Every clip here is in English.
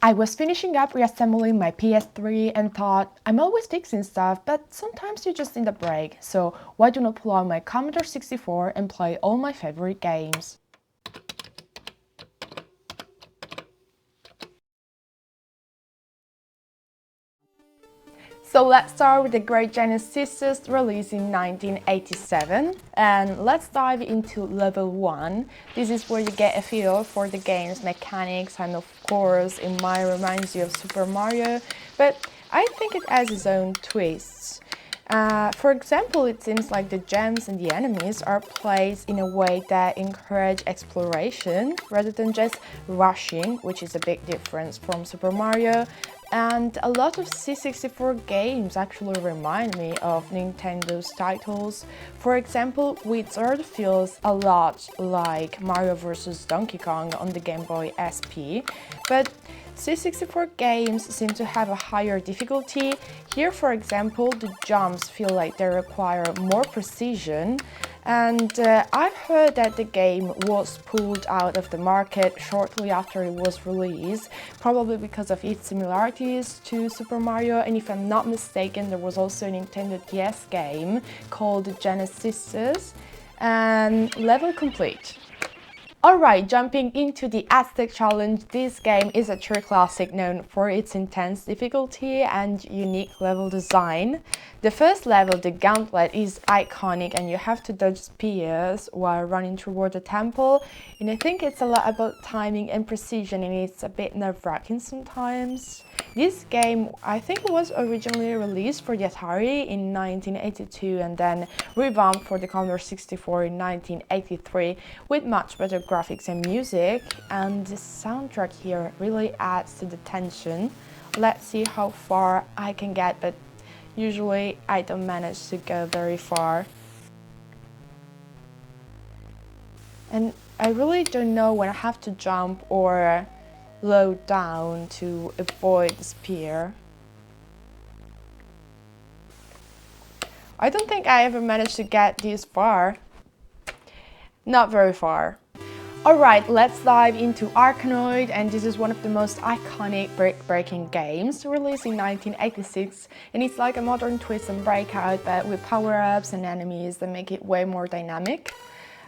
I was finishing up reassembling my PS3 and thought, I'm always fixing stuff, but sometimes you just need a break, so why do not pull out my Commodore 64 and play all my favorite games? So let's start with the great Genesis released in 1987, and let's dive into level 1. This is where you get a feel for the game's mechanics, and of course it might remind you of Super Mario, but I think it has its own twists. For example, it seems like the gems and the enemies are placed in a way that encourage exploration rather than just rushing, which is a big difference from Super Mario. And a lot of C64 games actually remind me of Nintendo's titles. For example, Wizard feels a lot like Mario vs. Donkey Kong on the Game Boy SP, but C64 games seem to have a higher difficulty. Here, for example, the jumps feel like they require more precision. And I've heard that the game was pulled out of the market shortly after it was released, probably because of its similarities to Super Mario, and if I'm not mistaken, there was also a Nintendo DS game called Genesis, and level complete. Alright, jumping into the Aztec challenge, this game is a true classic known for its intense difficulty and unique level design. The first level, the Gauntlet, is iconic and you have to dodge spears while running toward the temple, and I think it's a lot about timing and precision, and it's a bit nerve-wracking sometimes. This game, I think, was originally released for the Atari in 1982 and then revamped for the Commodore 64 in 1983 with much better graphics and music, and the soundtrack here really adds to the tension. Let's see how far I can get, but usually I don't manage to go very far. And I really don't know when I have to jump or load down to avoid the spear. I don't think I ever managed to get this far. Not very far. Alright, let's dive into Arkanoid, and this is one of the most iconic brick-breaking games, released in 1986, and it's like a modern twist on Breakout, but with power-ups and enemies that make it way more dynamic.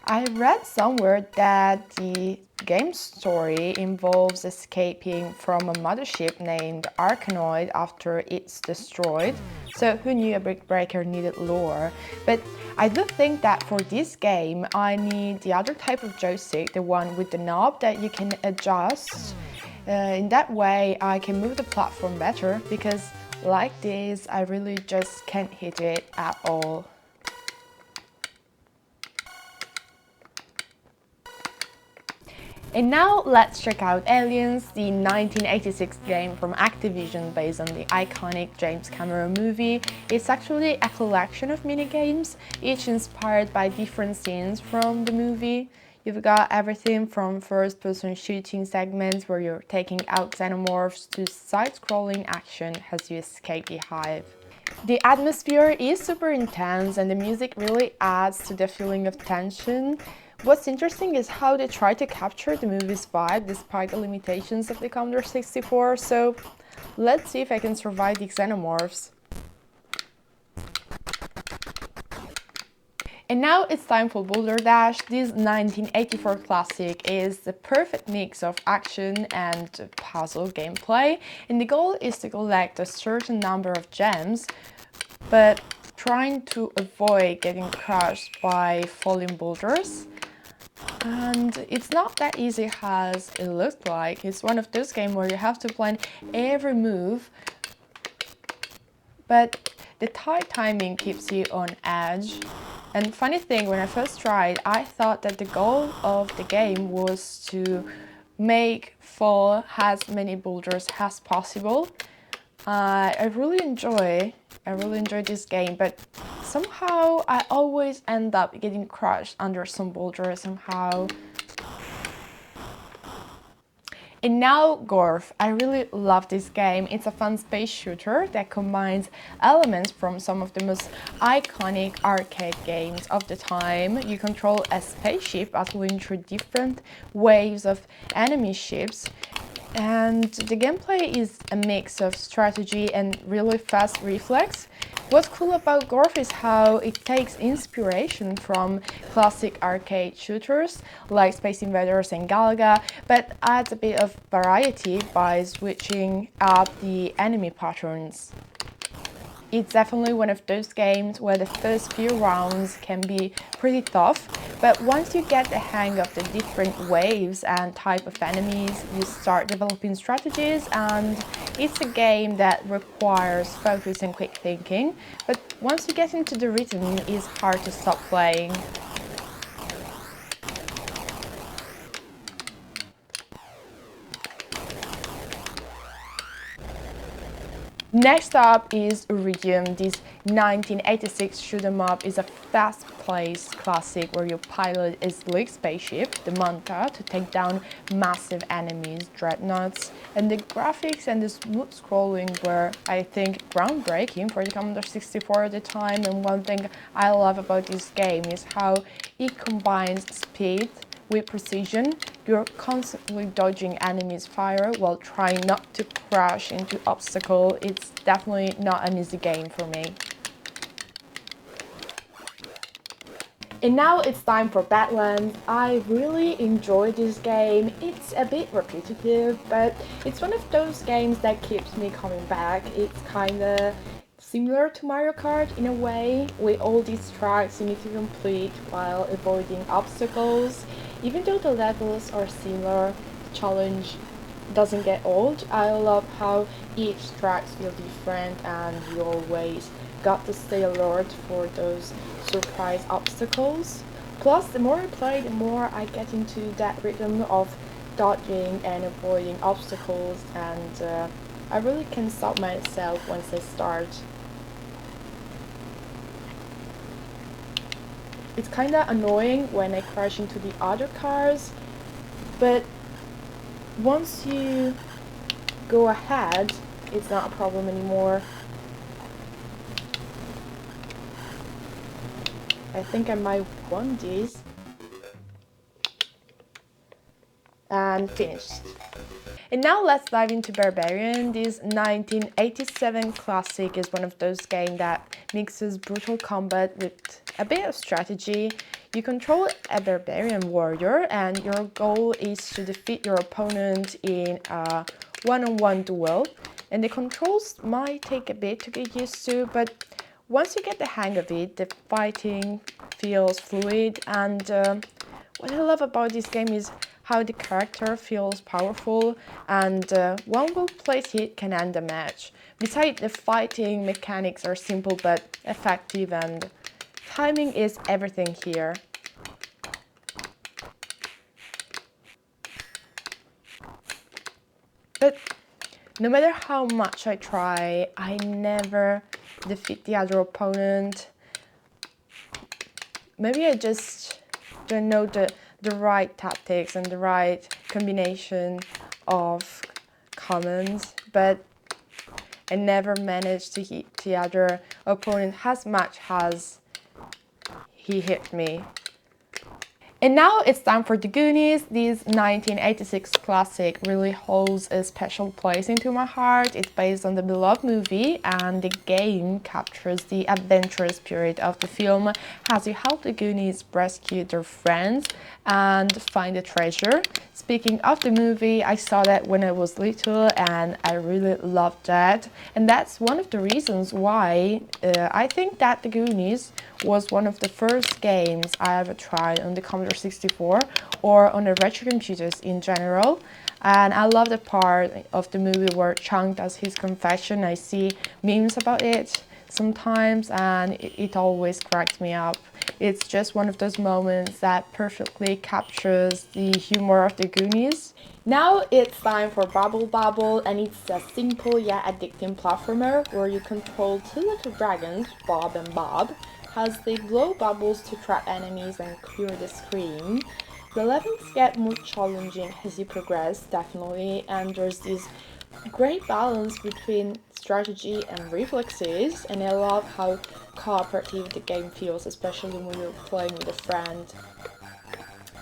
I read somewhere that the game's story involves escaping from a mothership named Arkanoid after it's destroyed, so who knew a brick breaker needed lore? But I do think that for this game I need the other type of joystick, the one with the knob that you can adjust. In that way I can move the platform better, because like this I really just can't hit it at all. And now let's check out Aliens, the 1986 game from Activision based on the iconic James Cameron movie. It's actually a collection of minigames, each inspired by different scenes from the movie. You've got everything from first-person shooting segments where you're taking out xenomorphs to side-scrolling action as you escape the hive. The atmosphere is super intense and the music really adds to the feeling of tension. What's interesting is how they try to capture the movie's vibe despite the limitations of the Commodore 64, so let's see if I can survive the xenomorphs. And now it's time for Boulder Dash. This 1984 classic is the perfect mix of action and puzzle gameplay, and the goal is to collect a certain number of gems, but trying to avoid getting crushed by falling boulders. And it's not that easy as it looks like. It's one of those games where you have to plan every move, but the tight timing keeps you on edge. And funny thing, when I first tried, I thought that the goal of the game was to make fall as many boulders as possible. I really enjoy this game, but somehow I always end up getting crushed under some boulders somehow. And now Gorf. I really love this game. It's a fun space shooter that combines elements from some of the most iconic arcade games of the time. You control a spaceship battling through different waves of enemy ships. and the gameplay is a mix of strategy and really fast reflex. What's cool about Gorf is how it takes inspiration from classic arcade shooters like Space Invaders and Galaga, but adds a bit of variety by switching up the enemy patterns. It's definitely one of those games where the first few rounds can be pretty tough, but once you get the hang of the different waves and type of enemies, you start developing strategies, and it's a game that requires focus and quick thinking, but once you get into the rhythm, it's hard to stop playing. Next up is Uridium. This 1986 shoot 'em up is a fast-paced classic where you pilot a sleek spaceship, the Manta, to take down massive enemies, dreadnoughts, and the graphics and the smooth scrolling were, I think, groundbreaking for the Commodore 64 at the time. And one thing I love about this game is how it combines speed with precision. You're constantly dodging enemies' fire while trying not to crash into obstacles. It's definitely not an easy game for me. And now it's time for Batland. I really enjoy this game. It's a bit repetitive, but it's one of those games that keeps me coming back. It's kinda similar to Mario Kart in a way, with all these tracks you need to complete while avoiding obstacles. Even though the levels are similar, the challenge doesn't get old. I love how each track feels different and you always got to stay alert for those surprise obstacles. Plus, the more I play, the more I get into that rhythm of dodging and avoiding obstacles, and I really can't stop myself once I start. It's kinda annoying when I crash into the other cars, but once you go ahead, it's not a problem anymore. I think I might won this. And finished. And now let's dive into Barbarian. This 1987 classic is one of those games that mixes brutal combat with a bit of strategy. You control a Barbarian warrior and your goal is to defeat your opponent in a one-on-one duel. And the controls might take a bit to get used to, but once you get the hang of it, the fighting feels fluid, and what I love about this game is how the character feels powerful, and one well-placed hit can end the match. Besides, the fighting mechanics are simple but effective, and timing is everything here. But no matter how much I try, I never defeat the other opponent. Maybe I just don't know the right tactics and the right combination of commands, but I never managed to hit the other opponent as much as he hit me. And now it's time for the Goonies. This 1986 classic really holds a special place into my heart. It's based on the beloved movie, and the game captures the adventurous spirit of the film as you help the Goonies rescue their friends and find a treasure. Speaking of the movie, I saw that when I was little and I really loved that. And that's one of the reasons why I think that the Goonies was one of the first games I ever tried on the Commodore 64 or on the retro computers in general. And I love the part of the movie where Chunk does his confession. I see memes about it sometimes and it always cracks me up. It's just one of those moments that perfectly captures the humor of the Goonies. Now it's time for Bobble, and it's a simple yet addicting platformer where you control two little dragons, Bob and Bob, as they blow bubbles to trap enemies and clear the screen. The levels get more challenging as you progress, definitely, and there's this great balance between strategy and reflexes, and I love how cooperative the game feels, especially when you're playing with a friend.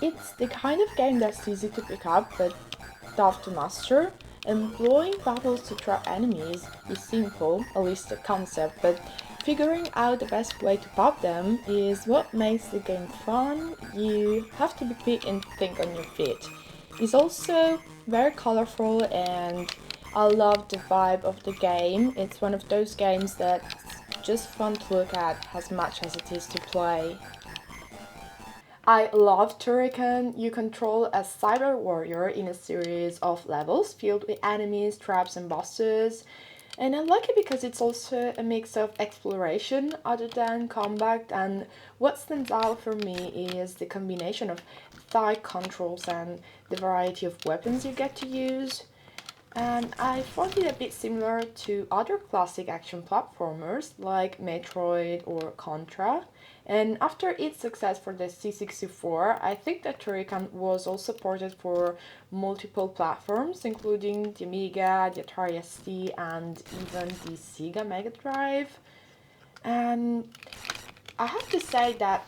It's the kind of game that's easy to pick up but tough to master. Employing bubbles to trap enemies is simple, at least the concept, but figuring out the best way to pop them is what makes the game fun. You have to be quick and think on your feet. It's also very colorful and I love the vibe of the game. It's one of those games that's just fun to look at as much as it is to play. I love Turrican. You control a cyber warrior in a series of levels filled with enemies, traps and bosses. And I like it because it's also a mix of exploration other than combat, and what stands out for me is the combination of thigh controls and the variety of weapons you get to use. And I found it a bit similar to other classic action platformers like Metroid or Contra. And after its success for the C64, I think that Turrican was also ported for multiple platforms, including the Amiga, the Atari ST, and even the Sega Mega Drive. And I have to say that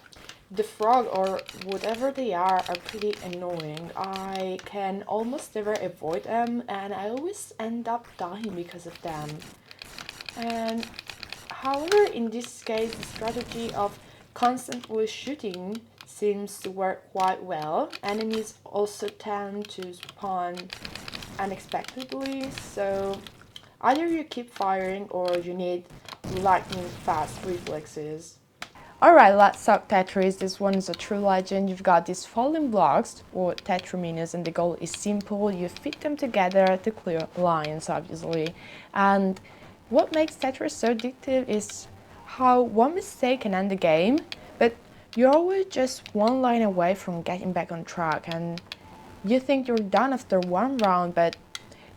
the frog or whatever they are pretty annoying. I can almost never avoid them and I always end up dying because of them. And however, in this case, the strategy of constantly shooting seems to work quite well. Enemies also tend to spawn unexpectedly, so either you keep firing or you need lightning fast reflexes. Alright, let's talk Tetris. This one is a true legend. You've got these falling blocks, or tetraminos, and the goal is simple. You fit them together to clear lines, obviously. And what makes Tetris so addictive is how one mistake can end the game, but you're always just one line away from getting back on track, and you think you're done after one round, but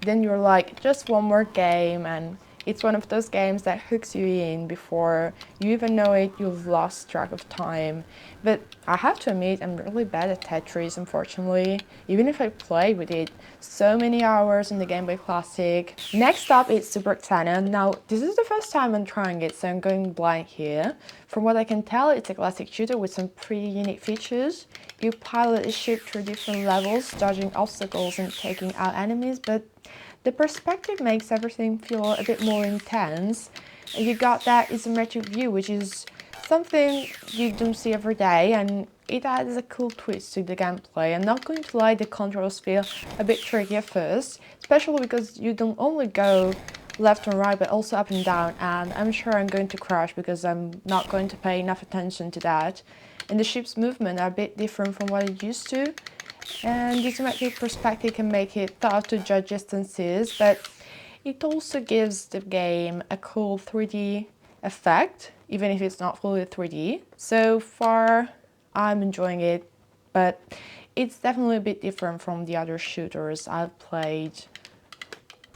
then you're like, just one more game, and it's one of those games that hooks you in before you even know it, you've lost track of time. But I have to admit, I'm really bad at Tetris, unfortunately, even if I played with it so many hours in the Game Boy Classic. Next up is Super Xana. Now, this is the first time I'm trying it, so I'm going blind here. From what I can tell, it's a classic shooter with some pretty unique features. You pilot a ship through different levels, dodging obstacles and taking out enemies, but the perspective makes everything feel a bit more intense. You got that isometric view, which is something you don't see every day, and it adds a cool twist to the gameplay. I'm not going to lie, the controls feel a bit tricky at first, especially because you don't only go left and right, but also up and down, and I'm sure I'm going to crash because I'm not going to pay enough attention to that. And the ship's movement are a bit different from what I used to. And the isometric perspective can make it tough to judge distances, but it also gives the game a cool 3D effect, even if it's not fully 3D. So far, I'm enjoying it, but it's definitely a bit different from the other shooters I've played.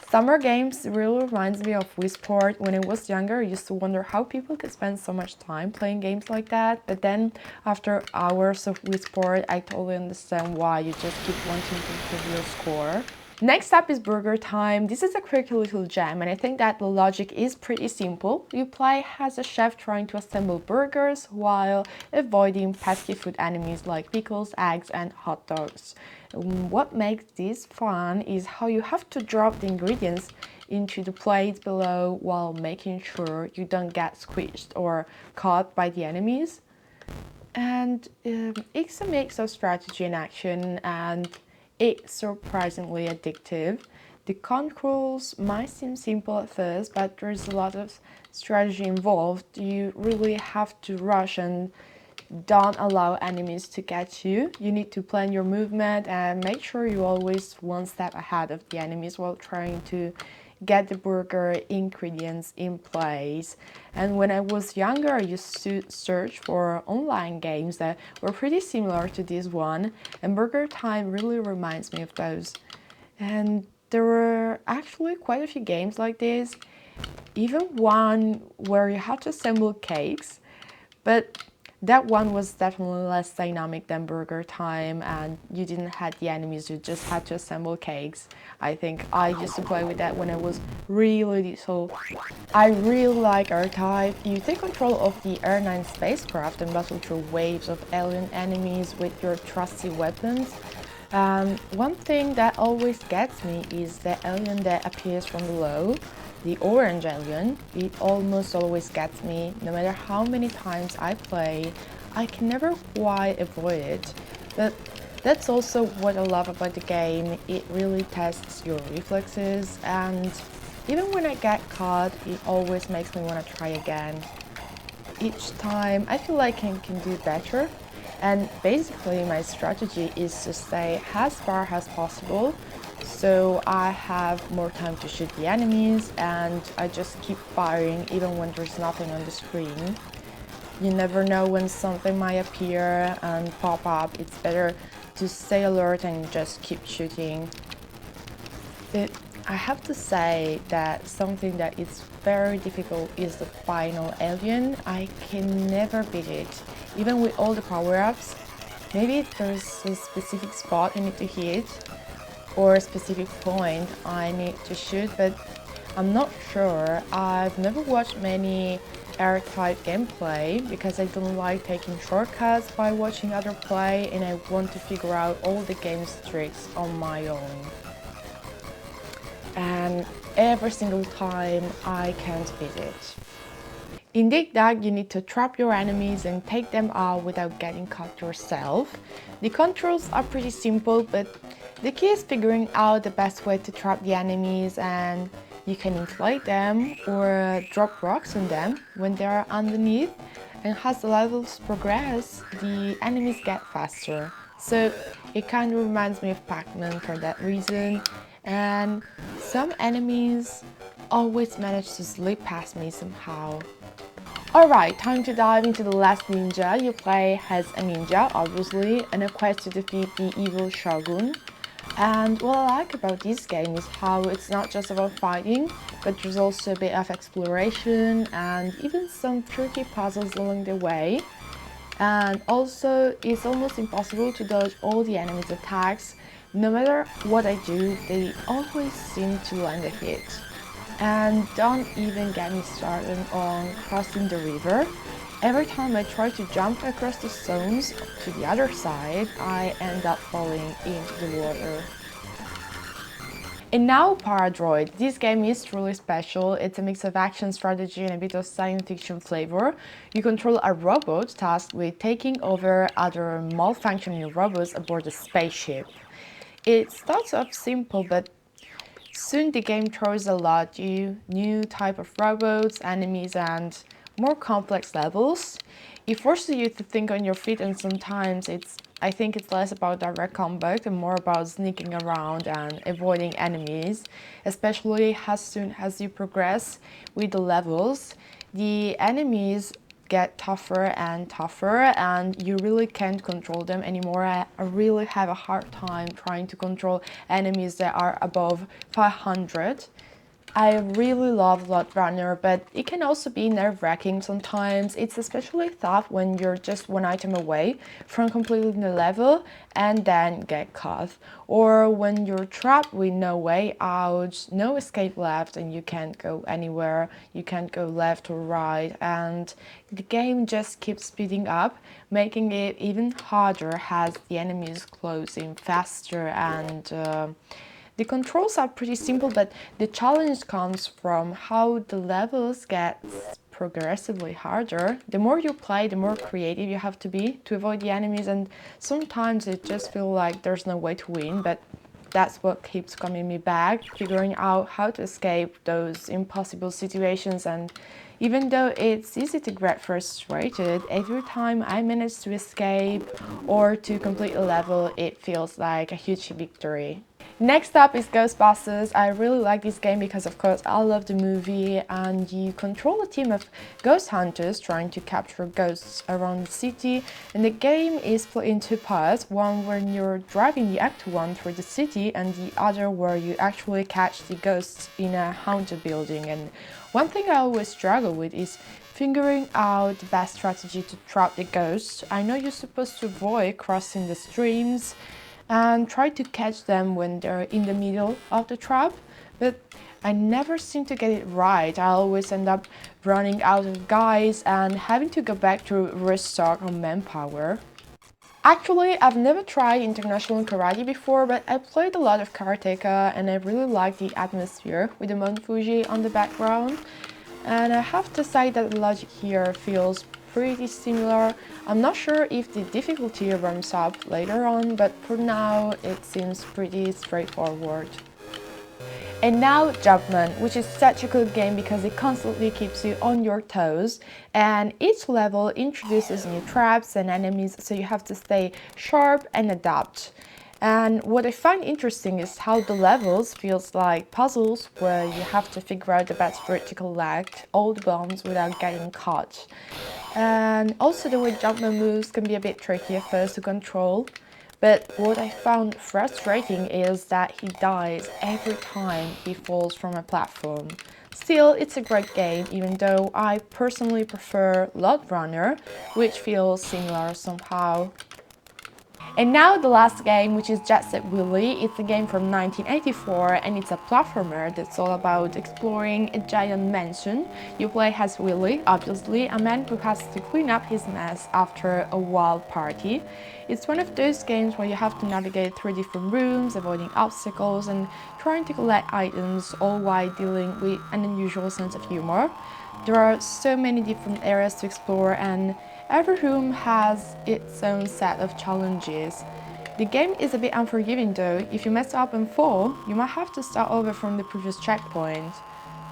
Summer games really reminds me of Wii Sport. When I was younger, I used to wonder how people could spend so much time playing games like that. But then, after hours of Wii Sport, I totally understand why you just keep wanting to improve your score. Next up is BurgerTime. This is a quirky little gem, and I think that the logic is pretty simple. You play as a chef trying to assemble burgers while avoiding pesky food enemies like pickles, eggs, and hot dogs. What makes this fun is how you have to drop the ingredients into the plates below while making sure you don't get squished or caught by the enemies. And it's a mix of strategy and action, and it's surprisingly addictive. The controls might seem simple at first, but there's a lot of strategy involved. You really have to rush and don't allow enemies to catch you. You need to plan your movement and make sure you're always one step ahead of the enemies while trying to get the burger ingredients in place. And when I was younger, I used to search for online games that were pretty similar to this one, and BurgerTime really reminds me of those. And there were actually quite a few games like this, even one where you had to assemble cakes, but that one was definitely less dynamic than BurgerTime, and you didn't have the enemies, you just had to assemble cakes. I think I used to play with that when I was really little. I really like R-Type. You take control of the R9 spacecraft and battle through waves of alien enemies with your trusty weapons. One thing that always gets me is the alien that appears from below, the orange alien. It almost always gets me, no matter how many times I play. I can never quite avoid it, but that's also what I love about the game. It really tests your reflexes, and even when I get caught, it always makes me want to try again. Each time I feel like I can do better, and basically my strategy is to stay as far as possible so I have more time to shoot the enemies, and I just keep firing even when there's nothing on the screen. You never know when something might appear and pop up. It's better to stay alert and just keep shooting. I have to say that something that is very difficult is the final alien. I can never beat it, even with all the power-ups. Maybe there's a specific spot I need to hit or a specific point I need to shoot, but I'm not sure. I've never watched many R-type gameplay because I don't like taking shortcuts by watching other play, and I want to figure out all the game's tricks on my own. And every single time I can't beat it. In Dig Dug, you need to trap your enemies and take them out without getting caught yourself. The controls are pretty simple, but the key is figuring out the best way to trap the enemies, and you can inflate them or drop rocks on them when they are underneath, and as the levels progress, the enemies get faster. So it kind of reminds me of Pac-Man for that reason. And some enemies always manage to slip past me somehow. Alright, time to dive into the last ninja. You play as a ninja, obviously, in a quest to defeat the evil Shogun. And what I like about this game is how it's not just about fighting, but there's also a bit of exploration and even some tricky puzzles along the way. And also, it's almost impossible to dodge all the enemies' attacks. No matter what I do, they always seem to land a hit. And don't even get me started on crossing the river. Every time I try to jump across the stones to the other side, I end up falling into the water. And now Paradroid. This game is truly special. It's a mix of action, strategy and a bit of science fiction flavor. You control a robot tasked with taking over other malfunctioning robots aboard a spaceship. It starts off simple, but soon the game throws a lot at you. New type of robots, enemies and more complex levels. It forces you to think on your feet, and sometimes I think it's less about direct combat and more about sneaking around and avoiding enemies, especially as soon as you progress with the levels. The enemies get tougher and tougher, and you really can't control them anymore. I really have a hard time trying to control enemies that are above 500. I really love Lode Runner, but it can also be nerve-wracking sometimes. It's especially tough when you're just one item away from completing the level and then get caught. Or when you're trapped with no way out, no escape left, and you can't go anywhere. You can't go left or right, and the game just keeps speeding up, making it even harder as the enemies close in faster. And the controls are pretty simple, but the challenge comes from how the levels get progressively harder. The more you play, the more creative you have to be to avoid the enemies, and sometimes it just feels like there's no way to win, but that's what keeps coming me back, figuring out how to escape those impossible situations. And even though it's easy to get frustrated, every time I manage to escape or to complete a level, it feels like a huge victory. Next up is Ghostbusters. I really like this game because, of course, I love the movie, and you control a team of ghost hunters trying to capture ghosts around the city. And the game is split into parts, one when you're driving the Act 1 through the city, and the other where you actually catch the ghosts in a haunted building. And one thing I always struggle with is figuring out the best strategy to trap the ghosts. I know you're supposed to avoid crossing the streams and try to catch them when they're in the middle of the trap, but I never seem to get it right. I always end up running out of guys and having to go back to restock on manpower. Actually, I've never tried international karate before, but I played a lot of karateka and I really like the atmosphere with the Mount Fuji on the background. And I have to say that the logic here feels pretty similar. I'm not sure if the difficulty ramps up later on, but for now it seems pretty straightforward. And now JumpMan, which is such a good game because it constantly keeps you on your toes, and each level introduces new traps and enemies, so you have to stay sharp and adapt. And what I find interesting is how the levels feels like puzzles where you have to figure out the best route to collect all the bombs without getting caught. And also the way JumpMan moves can be a bit tricky at first to control. But what I found frustrating is that he dies every time he falls from a platform. Still, it's a great game, even though I personally prefer Lode Runner, which feels similar somehow. And now the last game, which is Set Willy. It's a game from 1984 and it's a platformer that's all about exploring a giant mansion. You play as Willy, obviously, a man who has to clean up his mess after a wild party. It's one of those games where you have to navigate through different rooms, avoiding obstacles and trying to collect items, all while dealing with an unusual sense of humor. There are so many different areas to explore and every room has its own set of challenges. The game is a bit unforgiving though. If you mess up and fall, you might have to start over from the previous checkpoint.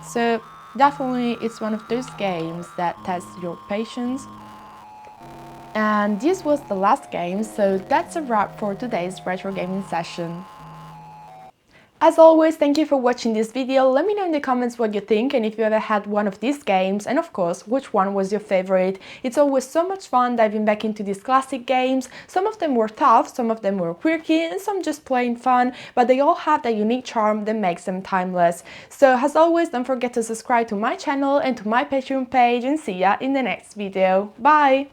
So definitely it's one of those games that tests your patience. And this was the last game, so that's a wrap for today's retro gaming session. As always, thank you for watching this video. Let me know in the comments what you think and if you ever had one of these games, and of course, which one was your favorite. It's always so much fun diving back into these classic games. Some of them were tough, some of them were quirky, and some just plain fun, but they all have that unique charm that makes them timeless. So as always, don't forget to subscribe to my channel and to my Patreon page, and see ya in the next video. Bye!